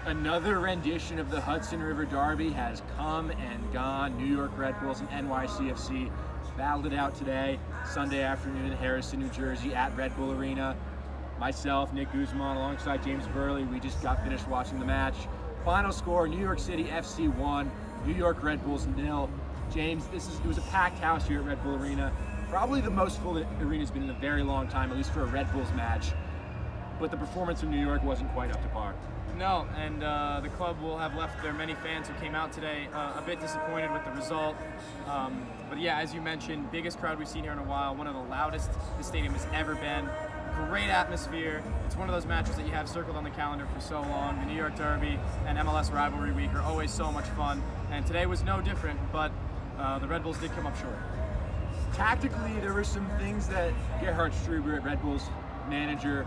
Another rendition of the Hudson River Derby has come and gone. New York Red Bulls and NYCFC battled it out today, Sunday afternoon in Harrison, New Jersey at Red Bull Arena. Myself, Nick Guzman, alongside James Burley, we just got finished watching the match. Final score, New York City FC 1, New York Red Bulls 0. James, it was a packed house here at Red Bull Arena. Probably the most full the arena's been in a very long time, at least for a Red Bulls match. But the performance from New York wasn't quite up to par. No, and the club will have left their many fans who came out today a bit disappointed with the result. But yeah, as you mentioned, biggest crowd we've seen here in a while, one of the loudest the stadium has ever been. Great atmosphere. It's one of those matches that you have circled on the calendar for so long. The New York Derby and MLS Rivalry Week are always so much fun, and today was no different, but the Red Bulls did come up short. Tactically, there were some things that Gerhard Struber, Red Bulls manager,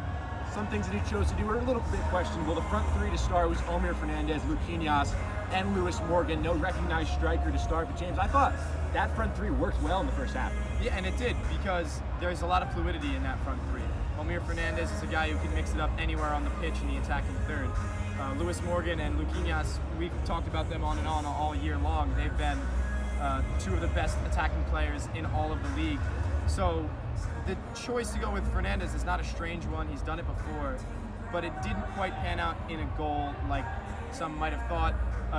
some things that he chose to do were a little bit questionable. The front three to start was Omir Fernandez, Luquinhas, and Lewis Morgan. No recognized striker to start, but James, I thought that front three worked well in the first half. Yeah, and it did, because there's a lot of fluidity in that front three. Omir Fernandez is a guy who can mix it up anywhere on the pitch in the attacking third. Lewis Morgan and Luquinhas, we've talked about them on and on all year long. They've been two of the best attacking players in all of the league. So the choice to go with Fernandez is not a strange one. He's done it before, but it didn't quite pan out in a goal like some might have thought.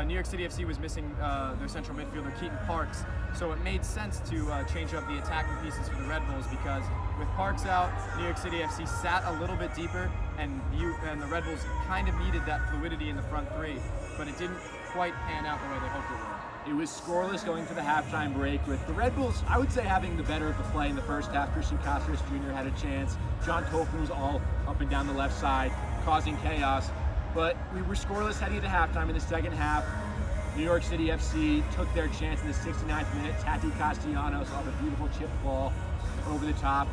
New York City FC was missing their central midfielder, Keaton Parks, so it made sense to change up the attacking pieces for the Red Bulls, because with Parks out, New York City FC sat a little bit deeper, and the Red Bulls kind of needed that fluidity in the front three, but it didn't quite pan out the way they hoped it would. It was scoreless going to the halftime break, with the Red Bulls, I would say, having the better of the play in the first half. Christian Cáceres Jr. had a chance. John Tolkien was all up and down the left side, causing chaos. But we were scoreless heading into halftime. In the second half, New York City FC took their chance in the 69th minute. Valentin Castellanos off a beautiful chip ball over the top.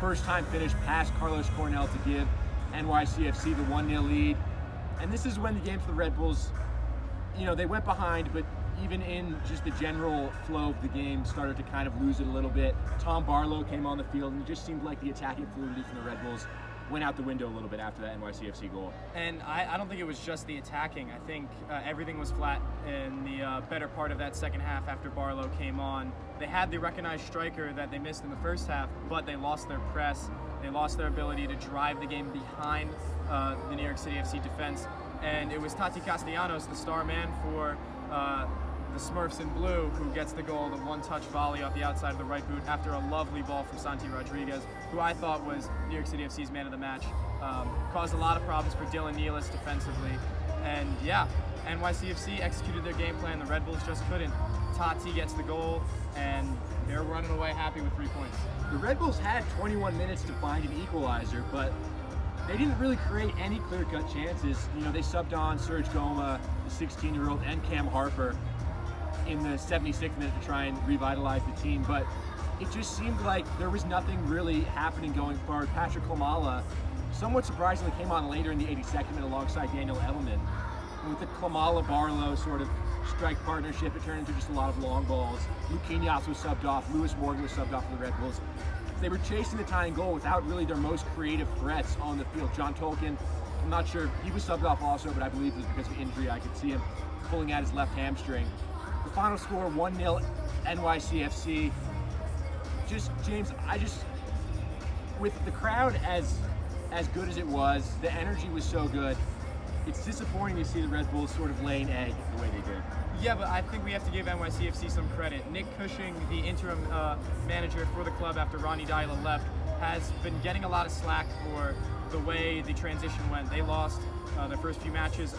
First time finish past Carlos Cornell to give NYCFC the 1-0 lead. And this is when the game for the Red Bulls, they went behind, but even in just the general flow of the game, started to kind of lose it a little bit. Tom Barlow came on the field, and it just seemed like the attacking fluidity from the Red Bulls went out the window a little bit after that NYCFC goal. And I don't think it was just the attacking. I think everything was flat in the better part of that second half after Barlow came on. They had the recognized striker that they missed in the first half, but they lost their press. They lost their ability to drive the game behind the New York City FC defense. And it was Tati Castellanos, the star man for the Smurfs in blue, who gets the goal, the one-touch volley off the outside of the right boot after a lovely ball from Santi Rodriguez, who I thought was New York City FC's man of the match. Caused a lot of problems for Dylan Nealis defensively. And yeah, NYCFC executed their game plan. The Red Bulls just couldn't. Tati gets the goal, and they're running away happy with 3 points. The Red Bulls had 21 minutes to find an equalizer, but they didn't really create any clear-cut chances. They subbed on Serge Goma, the 16-year-old, and Cam Harper in the 76th minute to try and revitalize the team, but it just seemed like there was nothing really happening going forward. Patrick Klimala, somewhat surprisingly, came on later in the 82nd minute alongside Daniel Edelman. And with the Klimala-Barlow sort of strike partnership, it turned into just a lot of long balls. Luquinhas was subbed off, Lewis Morgan was subbed off for the Red Bulls. They were chasing the tying goal without really their most creative threats on the field. John Tolkien, I'm not sure, he was subbed off also, but I believe it was because of injury. I could see him pulling at his left hamstring. The final score, 1-0 NYCFC. James, with the crowd as good as it was, the energy was so good, it's disappointing to see the Red Bulls sort of lay an egg the way they did. Yeah, but I think we have to give NYCFC some credit. Nick Cushing, the interim manager for the club after Ronnie Dyla left, has been getting a lot of slack for the way the transition went. They lost their first few matches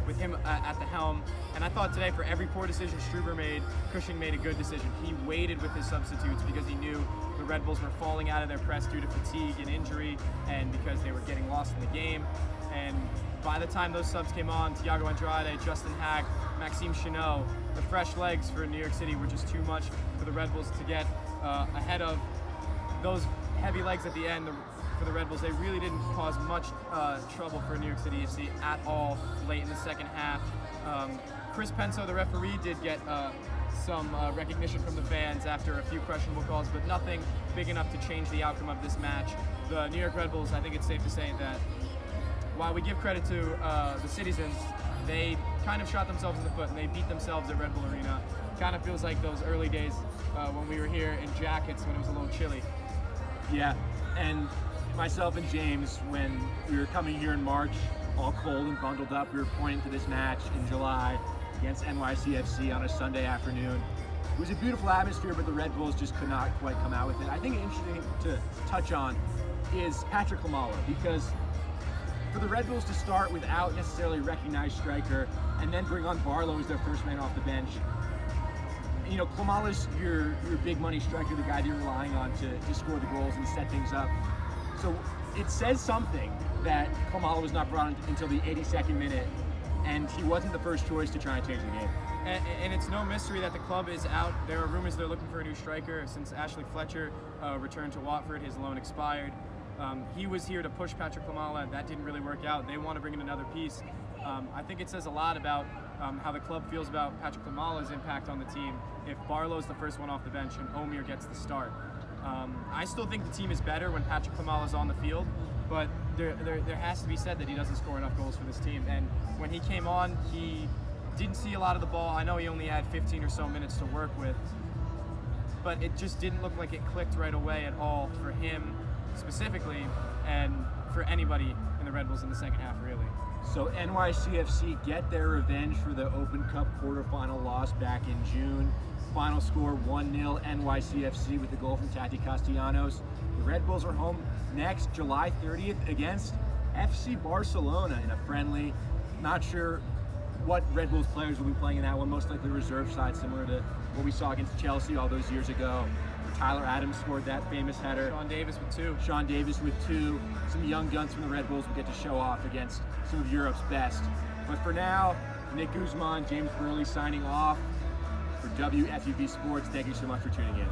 with him at the helm, and I thought today for every poor decision Struber made, Cushing made a good decision. He waited with his substitutes because he knew the Red Bulls were falling out of their press due to fatigue and injury, and because they were getting lost in the game. And by the time those subs came on, Thiago Andrade, Justin Hack, Maxime Chenot, the fresh legs for New York City were just too much for the Red Bulls to get ahead of. Those heavy legs at the end for the Red Bulls, they really didn't cause much trouble for New York City FC at all late in the second half. Chris Penso, the referee, did get some recognition from the fans after a few questionable calls, but nothing big enough to change the outcome of this match. The New York Red Bulls, I think it's safe to say that while we give credit to the citizens, they kind of shot themselves in the foot and they beat themselves at Red Bull Arena. Kind of feels like those early days when we were here in jackets when it was a little chilly. Yeah, and myself and James, when we were coming here in March, all cold and bundled up, we were pointing to this match in July against NYCFC on a Sunday afternoon. It was a beautiful atmosphere, but the Red Bulls just could not quite come out with it. I think interesting to touch on is Patrick Klimala, because for the Red Bulls to start without necessarily a recognized striker and then bring on Barlow as their first man off the bench, you know, Klimala's your big money striker, the guy that you're relying on to score the goals and set things up. So it says something that Klimala was not brought in until the 82nd minute, and he wasn't the first choice to try and change the game. And it's no mystery that the club is out. There are rumors they're looking for a new striker since Ashley Fletcher returned to Watford. His loan expired. He was here to push Patrick Klimala. That didn't really work out. They want to bring in another piece. I think it says a lot about how the club feels about Patrick Klimala's impact on the team if Barlow's the first one off the bench and Omir gets the start. I still think the team is better when Patrick Klimala's on the field, but there has to be said that he doesn't score enough goals for this team. And when he came on, he didn't see a lot of the ball. I know he only had 15 or so minutes to work with, but it just didn't look like it clicked right away at all for him specifically, and for anybody in the Red Bulls in the second half, really. So NYCFC get their revenge for the Open Cup quarterfinal loss back in June. Final score 1-0 NYCFC with a goal from Tati Castellanos. The Red Bulls are home next July 30th against FC Barcelona in a friendly. Not sure what Red Bulls players will be playing in that one, most likely reserve side, similar to what we saw against Chelsea all those years ago. Tyler Adams scored that famous header. Sean Davis with two. Sean Davis with two. Some young guns from the Red Bulls will get to show off against some of Europe's best. But for now, Nick Guzman, James Burley signing off for WFUV Sports. Thank you so much for tuning in.